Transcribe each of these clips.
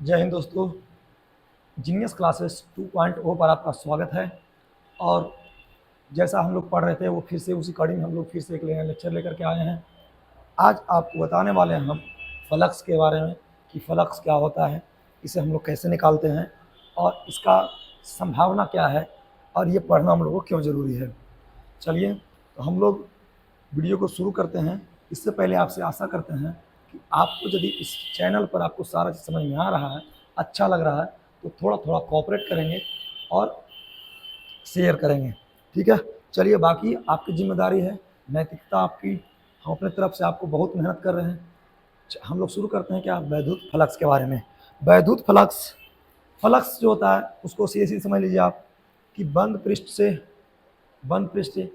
जय हिंद दोस्तों। Genius classes 2.0 पर आपका स्वागत है। और जैसा हम लोग पढ़ रहे थे वो फिर से उसी कड़ी में हम लोग फिर से एक लेक्चर लेकर के आए हैं। आज आपको बताने वाले हैं हम फ्लक्स के बारे में कि फ्लक्स क्या होता है, इसे हम लोग कैसे निकालते हैं और इसका संभावना क्या है और ये पढ़ना हम लोगों को क्यों ज़रूरी है। चलिए तो हम लोग वीडियो को शुरू करते हैं। इससे पहले आपसे आशा करते हैं कि आपको यदि इस चैनल पर आपको सारा चीज़ समझ में आ रहा है, अच्छा लग रहा है, तो थोड़ा थोड़ा कोऑपरेट करेंगे और शेयर करेंगे। ठीक है, चलिए बाकी आपकी जिम्मेदारी है, नैतिकता आपकी। हम अपने तरफ से आपको बहुत मेहनत कर रहे हैं। हम लोग शुरू करते हैं क्या, वैद्युत फ्लक्स के बारे में। वैद्युत फ्लक्स फ्लक्स जो होता है उसको सीधे सीधे समझ लीजिए आप कि बंद पृष्ठ से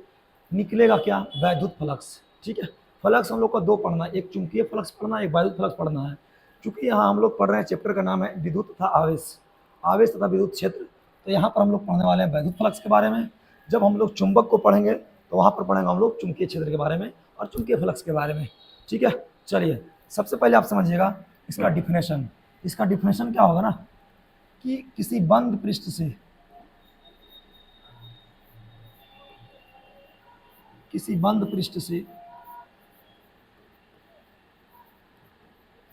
निकलेगा क्या, वैद्युत फ्लक्स। ठीक है, फ्लक्स हम लोग का दो पढ़ना है, एक चुंबकीय फ्लक्स पढ़ना है, एक वैद्युत फ्लक्स पढ़ना है। चूंकि यहाँ हम लोग पढ़ रहे हैं, चैप्टर का नाम है विद्युत तथा आवेश, आवेश तथा विद्युत क्षेत्र, तो यहाँ पर हम लोग पढ़ने वाले हैं वैद्युत फ्लक्स के बारे में। जब हम लोग चुंबक को पढ़ेंगे तो वहाँ पर पढ़ेंगे हम लोग चुंबकीय क्षेत्र के बारे में और चुंबकीय फ्लक्स के बारे में। ठीक है, चलिए सबसे पहले आप समझिएगा इसका डिफिनेशन। इसका डिफिनेशन क्या होगा ना कि किसी बंद पृष्ठ से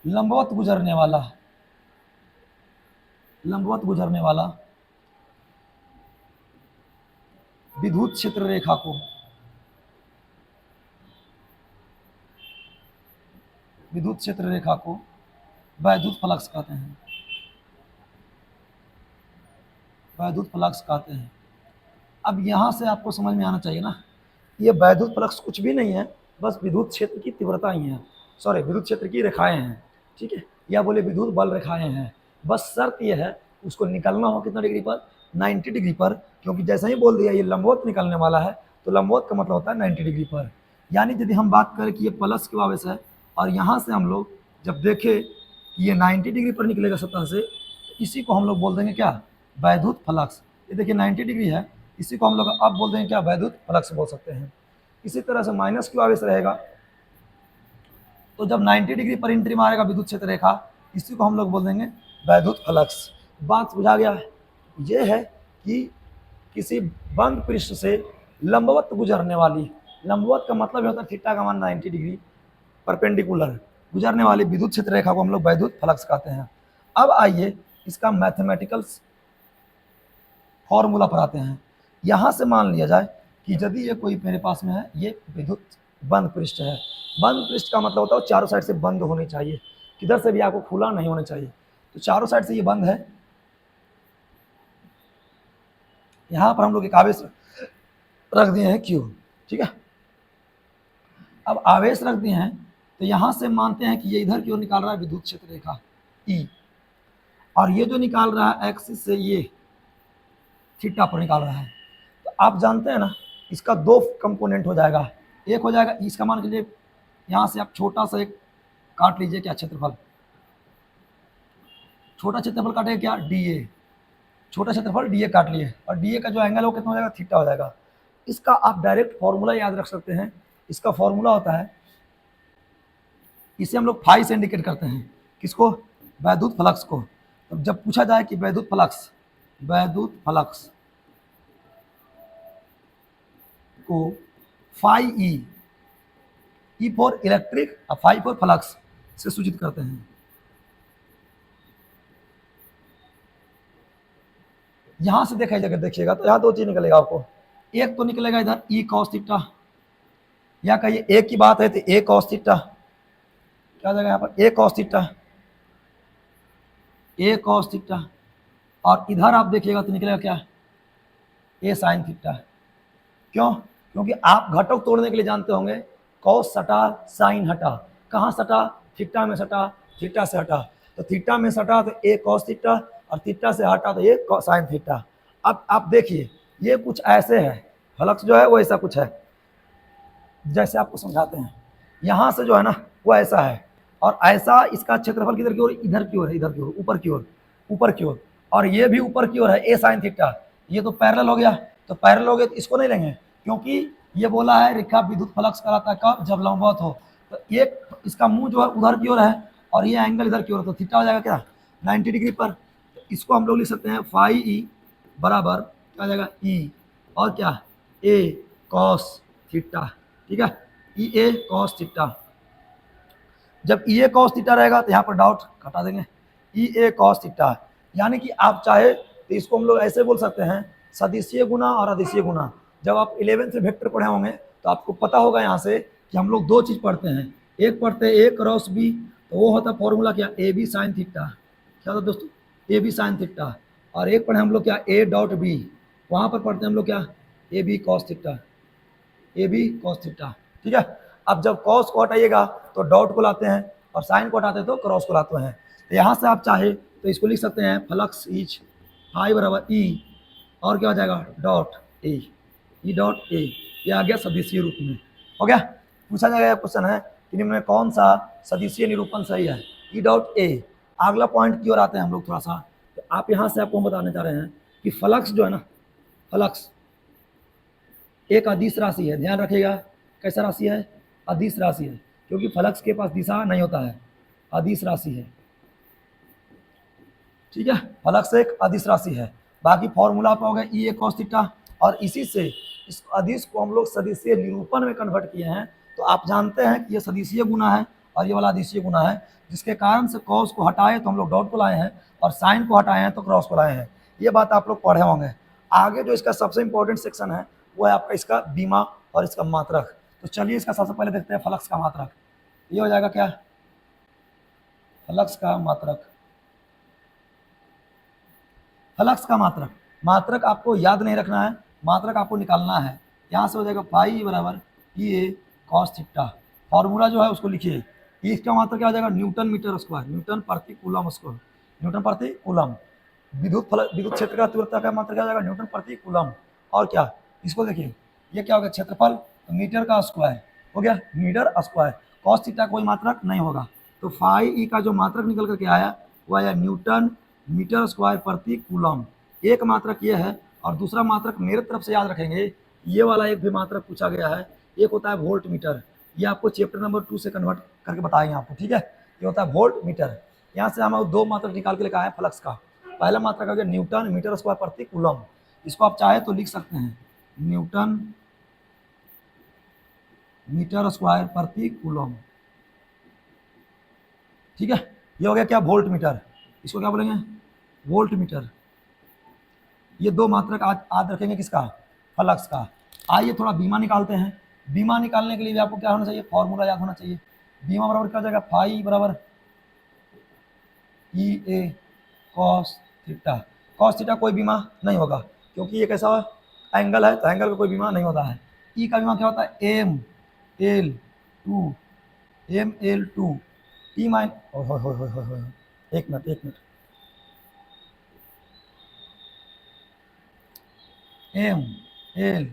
लंबवत गुजरने वाला विद्युत क्षेत्र रेखा को वैद्युत फ्लक्स कहते हैं। अब यहाँ से आपको समझ में आना चाहिए ना, ये वैद्युत फ्लक्स कुछ भी नहीं है, बस विद्युत क्षेत्र की तीव्रता ही है, सॉरी विद्युत क्षेत्र की रेखाएं हैं। ठीक है, या बोले विद्युत बल रेखाएं हैं। बस शर्त ये है उसको निकलना हो कितना डिग्री पर, 90 डिग्री पर। क्योंकि जैसा ही बोल दिया ये लंबवत निकलने वाला है, तो लंबवत का मतलब होता है 90 डिग्री पर। यानी यदि हम बात करें कि ये प्लस क्यू आवेश है और यहाँ से हम लोग जब देखें कि ये 90 डिग्री पर निकलेगा सतह से, तो इसी को हम लोग बोल देंगे क्या, वैद्युत फ्लक्स। ये देखिए 90 डिग्री है, इसी को हम लोग अब बोल देंगे क्या, वैद्युत फ्लक्स बोल सकते हैं। इसी तरह से माइनस क्यू आवेश रहेगा, तो जब 90 डिग्री पर एंट्री मारेगा विद्युत क्षेत्र रेखा, इसी को हम लोग बोल देंगे वैद्युत फ्लक्स। बात बुझा गया है। ये है कि किसी बंद पृष्ठ से लंबवत गुजरने वाली, लंबवत का मतलब होता है थीटा का मान 90 डिग्री परपेंडिकुलर गुजरने वाली विद्युत क्षेत्र रेखा को हम लोग वैद्युत फ्लक्स कहते हैं। अब आइए इसका मैथमेटिकल फॉर्मूला पर आते हैं। यहाँ से मान लिया जाए कि यदि ये कोई मेरे पास में है, ये विद्युत बंद पृष्ठ है। बंद पृष्ठ का मतलब होता है चारों साइड से बंद होनी चाहिए, किधर से भी आपको खुला नहीं होना चाहिए। तो चारों साइड से ये बंद है। यहाँ पर हम लोग एक आवेश रख दिए हैं Q। ठीक है, अब आवेश रख दिए हैं तो यहाँ से मानते हैं कि ये इधर की ओर निकाल रहा है विद्युत क्षेत्र रेखा E, और ये जो निकाल रहा है एक्सिस से ये थीटा पर निकाल रहा है। तो आप जानते हैं ना इसका दो कंपोनेंट हो जाएगा। एक हो जाएगा इसका मान के लिए, यहाँ से आप छोटा सा एक काट लीजिए क्या, क्षेत्रफल, छोटा क्षेत्रफल काटेगा क्या, DA, छोटा क्षेत्रफल DA काट लिए, और DA का जो एंगल हो कितना हो जाएगा, थीटा हो जाएगा। इसका आप डायरेक्ट फॉर्मूला याद रख सकते हैं। इसका फॉर्मूला होता है, इसे हम लोग फाई से इंडिकेट करते हैं, किसको, वैद्युत फ्लक्स को। तो जब पूछा जाए कि वैद्युत फ्लक्स को फाई ई फॉर इलेक्ट्रिक और फाई फॉर फ्लक्स से सूचित करते हैं। यहां से देखिएगा तो यहाँ दो चीज निकलेगा आपको। एक तो निकलेगा इधर ई कॉस थीटा, या कहिए एक की बात है तो ए कॉस थीटा, क्या जाएगा यहाँ पर, ए कॉस थीटा, और इधर आप देखिएगा तो निकलेगा क्या, ए साइन थीटा। क्यों, क्योंकि आप घटक तोड़ने के लिए जानते होंगे कॉस सटा साइन हटा, कहाँ सटा, थीटा में सटा, थीटा से हटा। तो थीटा में सटा तो ए कॉस थीटा, और थीटा से हटा तो ये साइन थीटा। अब आप देखिए ये कुछ ऐसे है, फ्लक्स जो है वो ऐसा कुछ है, जैसे आपको समझाते हैं। यहाँ से जो है ना वो ऐसा है, और ऐसा इसका क्षेत्रफल किधर की ओर, इधर की ओर है, इधर की ओर, ऊपर की ओर, और ये भी ऊपर की ओर है, ए साइन थीटा। ये तो पैरेलल हो गया, तो पैरेलल हो गया तो इसको नहीं लेंगे, क्योंकि ये बोला है रेखा विद्युत फ्लक्स कहलाता है कब, जब लंबवत हो। तो एक इसका मुंह जो है उधर की ओर है और ये एंगल इधर की ओर, तो थीटा हो जाएगा क्या, 90 डिग्री पर। तो इसको हम लोग लिख सकते हैं फाई ई बराबर क्या आ जाएगा ई और क्या ए कॉस थीटा। ठीक है, ई ए कॉस थीटा। जब ई ए कॉस थीटा रहेगा तो यहाँ पर डॉट हटा देंगे, ई ए कॉस थीटा। यानी कि आप चाहे तो इसको हम लोग ऐसे बोल सकते हैं सदिशीय गुना और अदिशीय गुना। जब आप 11th से वेक्टर पढ़े होंगे तो आपको पता होगा यहाँ से कि हम लोग दो चीज़ पढ़ते हैं। एक पढ़ते हैं ए क्रॉस बी, तो वो होता है फॉर्मूला क्या ए बी साइन थीटा। क्या होता है दोस्तों, ए बी साइन थीटा। और एक पढ़े हम लोग क्या ए डॉट बी, वहाँ पर पढ़ते हैं हम लोग क्या A B cos theta, A B cos theta. ठीक है, अब जब कॉस को हटाइएगा तो डॉट को लाते हैं और साइन को हटाते हैं तो क्रॉस को लाते हैं। तो यहाँ से आप चाहे तो इसको लिख सकते हैं फ्लक्स इज फाई बराबर ई और क्या हो जाएगा dot A, E dot A. ये आ गया सदिशीय रूप में। हो गया, पूछा जाएगा क्वेश्चन है कि इनमें कौन सा सदिशीय निरूपण सही है, ई डॉट ए। अगला पॉइंट की ओर आते हैं हम लोग थोड़ा सा। तो आप यहाँ से आपको हम बताने जा रहे हैं कि फ्लक्स जो है ना, फ्लक्स एक अदिश राशि है। ध्यान रखिएगा, कैसा राशि है, अदिश राशि है, क्योंकि फ्लक्स के पास दिशा नहीं होता है, अदिश राशि है। ठीक है, फ्लक्स एक अदिश राशि है। बाकी फॉर्मूला आपका हो गया ई ए कॉस थीटा, और इसी से इस अदिश को हम लोग सदिशीय निरूपण में कन्वर्ट किए हैं। तो आप जानते हैं कि ये सदिशीय गुना है और ये वाला अदिशीय गुना है, जिसके कारण से कॉस को हटाए तो हम लोग डॉट को लाए हैं और साइन को हटाए हैं तो क्रॉस को लाए हैं। ये बात आप लोग पढ़े होंगे। आगे जो इसका सबसे इंपॉर्टेंट सेक्शन है वो है आपका इसका बीमा और इसका मात्रक। तो चलिए इसका सबसे पहले देखते हैं फ्लक्स का मात्रक। ये हो जाएगा क्या, फ्लक्स का मात्रक। फ्लक्स का मात्रक, मात्रक आपको याद नहीं रखना है, मात्रक आपको निकालना है। यहाँ से हो जाएगा फाई बराबर ई ए कॉस थीटा। फॉर्मूला जो है उसको लिखिए, इसका मात्रक क्या हो जाएगा न्यूटन मीटर स्क्वायर, न्यूटन प्रति कूलम स्क्वायर, न्यूटन प्रति कूलम। विद्युत क्षेत्र का तीव्रता का मात्रक क्या हो जाएगा न्यूटन प्रति कूलम। और क्या, इसको देखिए ये क्या हो गया क्षेत्रफल, तो मीटर का स्क्वायर हो गया मीटर स्क्वायर। कॉस थीटा कोई मात्रक नहीं होगा। तो फाई ई का जो मात्रक निकल करके आया वो आया न्यूटन मीटर स्क्वायर प्रति कूलम। एक मात्रक ये है, और दूसरा मात्रक मेरे तरफ से याद रखेंगे, ये वाला एक भी मात्रक पूछा गया है, एक होता है वोल्ट मीटर। ये आपको चैप्टर नंबर 2 से कन्वर्ट करके बताएंगे आपको। ठीक है, ये होता है वोल्ट मीटर। यहाँ से हम दो मात्रक निकाल के लेकर आए फ्लक्स का। पहला मात्रक हो गया न्यूटन मीटर स्क्वायर प्रति कूलम। इसको आप चाहे तो लिख सकते हैं न्यूटन मीटर स्क्वायर प्रति कूलम। ठीक है, ये हो गया क्या वोल्ट मीटर, इसको क्या बोलेंगे वोल्ट मीटर। ये दो मात्रक आज याद रखेंगे किसका, फ्लक्स का। आइए थोड़ा बीमा निकालते हैं। बीमा निकालने के लिए भी आपको क्या होना चाहिए, फॉर्मूला याद होना चाहिए। बीमा बराबर क्या हो जाएगा फाई बराबर ई ए कॉस थीटा। कॉस थीटा कोई बीमा नहीं होगा, क्योंकि ये कैसा एंगल है, तो एंगल का कोई बीमा नहीं होता है। ई का बीमा क्या होता है M L two, M L two T माइन, एक minute M L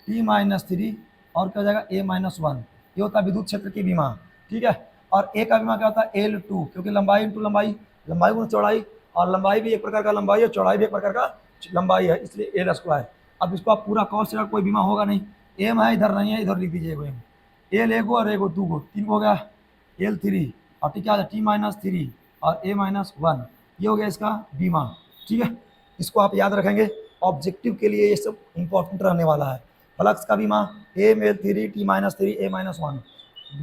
T minus three और क्या हो जाएगा ए माइनस वन। ये होता है विद्युत क्षेत्र की बीमा। ठीक है, और ए का बीमा क्या होता है एल टू, क्योंकि लंबाई इंटू लंबाई, लंबाई गुना चौड़ाई, और लंबाई भी एक प्रकार का लंबाई है, चौड़ाई भी एक प्रकार का लंबाई है, इसलिए एल स्क्वायर। अब इसको आप पूरा कॉस थीटा कोई बीमा होगा नहीं, एम है इधर नहीं है, इधर लिख दीजिए एम, एल एगो और एगो दो गो, तीन को हो गया एल थ्री, और टी क्या है टी माइनस थ्री और ए माइनस वन। ये हो गया इसका बीमा। ठीक है, इसको आप याद रखेंगे, ऑब्जेक्टिव के लिए ये सब इंपॉर्टेंट रहने वाला है। फ्लक्स का बीमा M L three T minus three A minus one.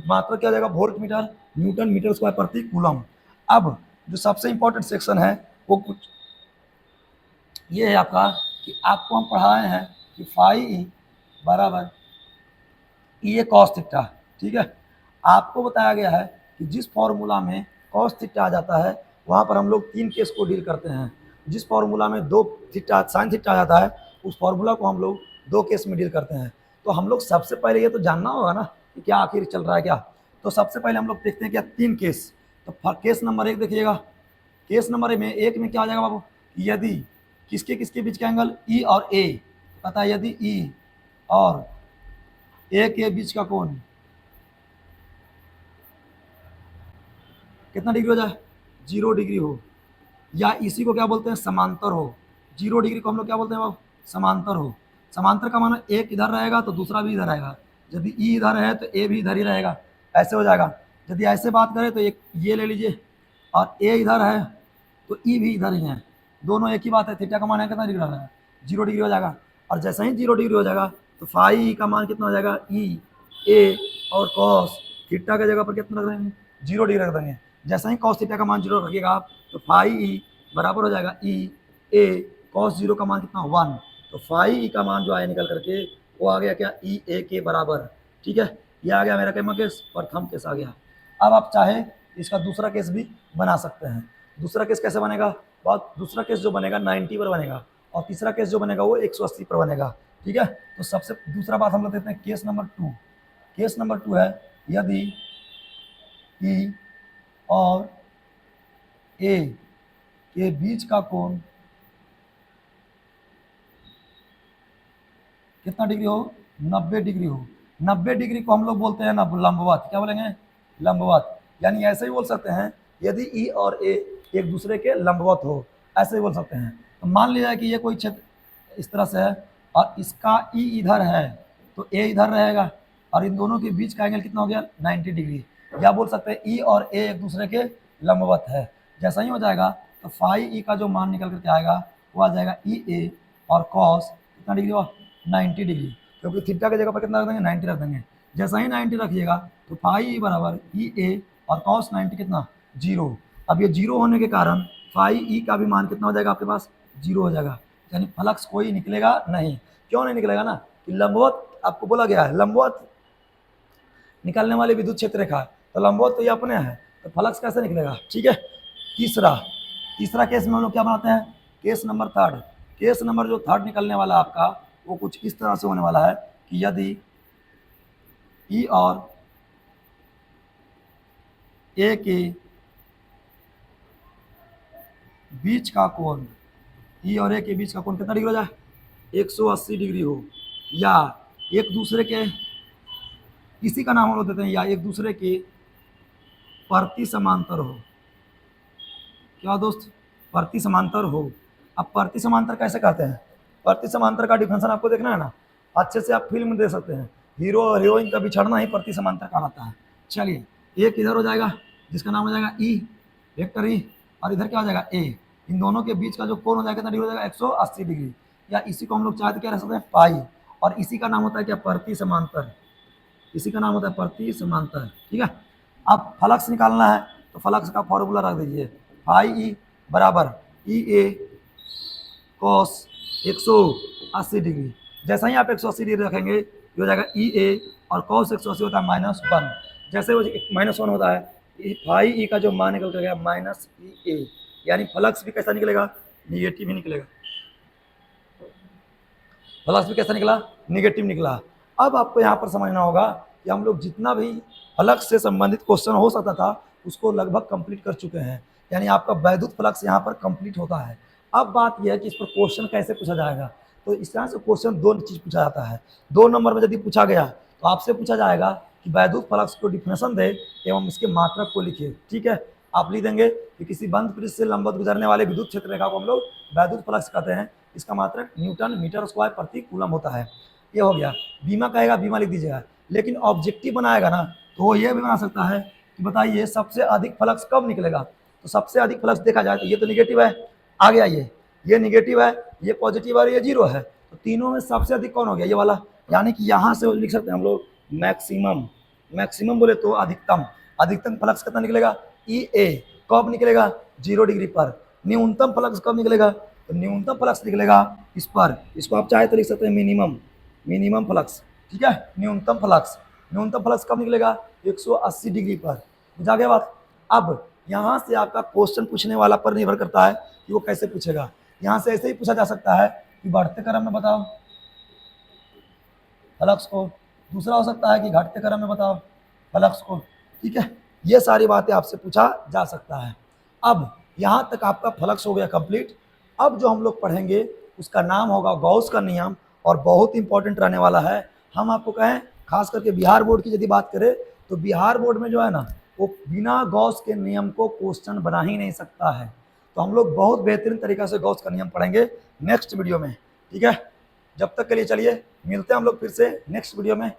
मात्रक क्या हो जाएगा volt metre newton metre square प्रति कूलम। अब जो सबसे इंपॉर्टेंट सेक्शन है वो कुछ ये है आपका कि आपको हम पढ़ाए हैं कि फाई बराबर ई ए कॉस थीटा। ठीक है, आपको बताया गया है कि जिस फॉर्मूला में कॉस थीटा आ जाता है वहाँ पर हम लोग तीन केस को डील करते हैं। जिस फॉर्मूला में दो थीटा साइन थीटा आ जाता है उस फॉर्मूला को हम लोग दो केस में डील करते हैं। तो हम लोग सबसे पहले ये तो जानना होगा ना कि क्या आखिर चल रहा है क्या। तो सबसे पहले हम लोग देखते हैं क्या तीन केस। तो केस नंबर एक देखिएगा, केस नंबर में एक में क्या आ जाएगा बाबू, यदि किसके किसके बीच का एंगल ई और ए, पता है यदि ई और ए के बीच का कोण कितना डिग्री हो जाए 0 डिग्री हो, या इसी को क्या बोलते हैं समांतर हो। 0 डिग्री को हम लोग क्या बोलते हैं बाबू समांतर हो। समांतर का माना एक इधर रहेगा तो दूसरा भी इधर रहेगा, यदि ई इधर है तो ए भी इधर ही रहेगा, ऐसे हो जाएगा। यदि ऐसे बात करें तो एक ये ले लीजिए और ए इधर है तो ई भी इधर ही है, दोनों एक ही बात है। थीटा का मान है कितना डिग्री है, 0 डिग्री हो जाएगा। और जैसे ही 0 डिग्री हो जाएगा तो फाई ई का मान कितना हो जाएगा, ई ए और कॉस थीटा की जगह पर कितना रख देंगे, 0 डिग्री रख देंगे। जैसे ही कॉस थीटा का मान 0 रखिएगा आप तो फाई ई बराबर हो जाएगा ई ए कॉस 0 का मान कितना 1। तो फाई ई का मान जो आया निकल करके वो आ गया क्या, ई ए के बराबर। ठीक है, ये आ गया मेरा कैमा केस, प्रथम केस आ गया। अब आप चाहे इसका दूसरा केस भी बना सकते हैं। दूसरा केस कैसे बनेगा, बहुत दूसरा केस जो बनेगा 90 पर बनेगा और तीसरा केस जो बनेगा वो 180 पर बनेगा। ठीक है, तो सबसे दूसरा बात हम लोग देखते हैं केस नंबर 2। केस नंबर 2 है यदि ई और ए के बीच का कोण कितना डिग्री हो, 90 डिग्री हो। 90 डिग्री को हम लोग बोलते हैं ना लंबवत, क्या बोलेंगे, लंबवत। यानी ऐसे ही बोल सकते हैं यदि ई और ए एक दूसरे के लंबवत हो, ऐसे ही बोल सकते हैं। तो मान लिया कि ये कोई क्षेत्र इस तरह से है और इसका ई इधर है तो ए इधर रहेगा और इन दोनों के बीच का एंगल कितना हो गया, 90 डिग्री। या बोल सकते हैं ई और ए एक दूसरे के लंबवत है। जैसा ही हो जाएगा तो फाई ई का जो मान निकल करके आएगा वो आ जाएगा ई ए और कॉस कितना डिग्री हुआ, 90 डिग्री, क्योंकि थीटा की जगह पर कितना रख देंगे, 90 रख देंगे। जैसा ही 90 रखिएगा तो फाई ई बराबर ई ए और कॉस 90 कितना, 0। अब ये 0 होने के कारण फाई ई का भी मान कितना हो जाएगा आपके पास, 0 हो जाएगा। यानी फ्लक्स कोई निकलेगा नहीं। क्यों नहीं निकलेगा ना, कि लंबवत आपको बोला गया है, लंबवत निकलने वाली विद्युत क्षेत्र रेखा है, तो लंबवत तो ये अपने है, तो फ्लक्स कैसे निकलेगा। ठीक है, तीसरा केस में हम लोग क्या बनाते हैं, केस नंबर 3। केस नंबर जो 3 निकलने वाला आपका वो कुछ इस तरह से होने वाला है कि यदि ई और ए के बीच का कोण, ई और ए के बीच का कोण कितना डिग्री हो जाए, 180 डिग्री हो, या एक दूसरे के, इसी का नाम हम लोग देते हैं, या एक दूसरे के प्रति समांतर हो। क्या दोस्त, प्रति समांतर हो। अब प्रति समांतर कैसे करते हैं, प्रति समांतर का डिफिनेशन आपको देखना है ना, अच्छे से आप फिल्म देख सकते हैं, हीरो और हीरोइन का बिछड़ना ही प्रति समांतर कहलाता है। चलिए, एक इधर हो जाएगा जिसका नाम हो जाएगा ई वेक्टर ई, और इधर क्या हो जाएगा ए। इन दोनों के बीच का जो कोण हो जाएगा कितना डिग्री हो जाएगा, 180 डिग्री, या इसी को हम लोग चाहते क्या रख सकते हैं, पाई। और इसी का नाम होता है क्या, प्रति समांतर। इसी का नाम होता है प्रति समांतर। ठीक है, अब फ्लक्स निकालना है तो फ्लक्स का फॉर्मूला रख दीजिए, फाई ई बराबर ई ए कॉस 180 डिग्री। जैसा ही आप 180 डिग्री रखेंगे ये हो जाएगा ई ए और कॉस 180 होता है -1। जैसे वो -1 होता है फाई ई का जो मान निकल कर गया माइनस ई ए, यानी फ्लक्स भी कैसा निकलेगा, निगेटिव ही निकलेगा। फ्लक्स भी कैसा निकला, निगेटिव निकला। अब आपको यहाँ पर समझना होगा कि हम लोग जितना भी फ्लक्स से संबंधित क्वेश्चन हो सकता था उसको लगभग कंप्लीट कर चुके हैं, यानी आपका वैद्युत फ्लक्स यहाँ पर कंप्लीट होता है। अब बात यह है कि इस पर क्वेश्चन कैसे पूछा जाएगा। तो इस तरह से क्वेश्चन 2 चीज़ पूछा जाता है। 2 नंबर में यदि पूछा गया तो आपसे पूछा जाएगा कि वैद्युत फ्लक्स को डिफिनेशन दे एवं इसके मात्रक को लिखे। ठीक है, आप लिख देंगे कि किसी बंद पृष्ठ से लंबवत गुजरने वाले विद्युत क्षेत्र रेखा को हम लोग वैद्युत फ्लक्स कहते हैं, इसका मात्रक न्यूटन मीटर स्क्वायर प्रति कूलम होता है। ये हो गया। बीमा कहेगा बीमा लिख दीजिएगा, लेकिन ऑब्जेक्टिव बनाएगा ना तो वो ये भी बना सकता है कि बताइए सबसे अधिक फ्लक्स कब निकलेगा। तो सबसे अधिक फ्लक्स देखा जाए तो ये तो निगेटिव है, आ गया ये निगेटिव है, ये पॉजिटिव है, ये 0 है, तो तीनों में सबसे अधिक कौन हो गया, ये वाला। यानी कि यहाँ से लिख सकते हैं हम लोग मैक्सिमम, मैक्सिमम बोले तो अधिकतम फ्लक्स कितना निकलेगा, ई ए। कब निकलेगा, 0 डिग्री पर। न्यूनतम फ्लक्स कब निकलेगा, तो न्यूनतम फ्लक्स निकलेगा इस पर। इसको आप चाहे तो लिख सकते हैं मिनिमम फ्लक्स। ठीक है, न्यूनतम फ्लक्स कब निकलेगा, 180 डिग्री पर। बुझा गया बात। अब यहाँ से आपका क्वेश्चन पूछने वाला पर निर्भर करता है कि वो कैसे पूछेगा। यहाँ से ऐसे ही पूछा जा सकता है कि बढ़ते क्रम में बताओ फ्लक्स को, दूसरा हो सकता है कि घटते क्रम में बताओ फ्लक्स को। ठीक है, ये सारी बातें आपसे पूछा जा सकता है। अब यहाँ तक आपका फ्लक्स हो गया कंप्लीट। अब जो हम लोग पढ़ेंगे उसका नाम होगा गॉस का नियम, और बहुत इंपॉर्टेंट रहने वाला है। हम आपको कहें खास करके बिहार बोर्ड की यदि बात करें तो बिहार बोर्ड में जो है ना वो बिना गॉस के नियम को क्वेश्चन बना ही नहीं सकता है। तो हम लोग बहुत बेहतरीन तरीका से गॉस का नियम पढ़ेंगे नेक्स्ट वीडियो में। ठीक है, जब तक के लिए चलिए मिलते हैं हम लोग फिर से नेक्स्ट वीडियो में।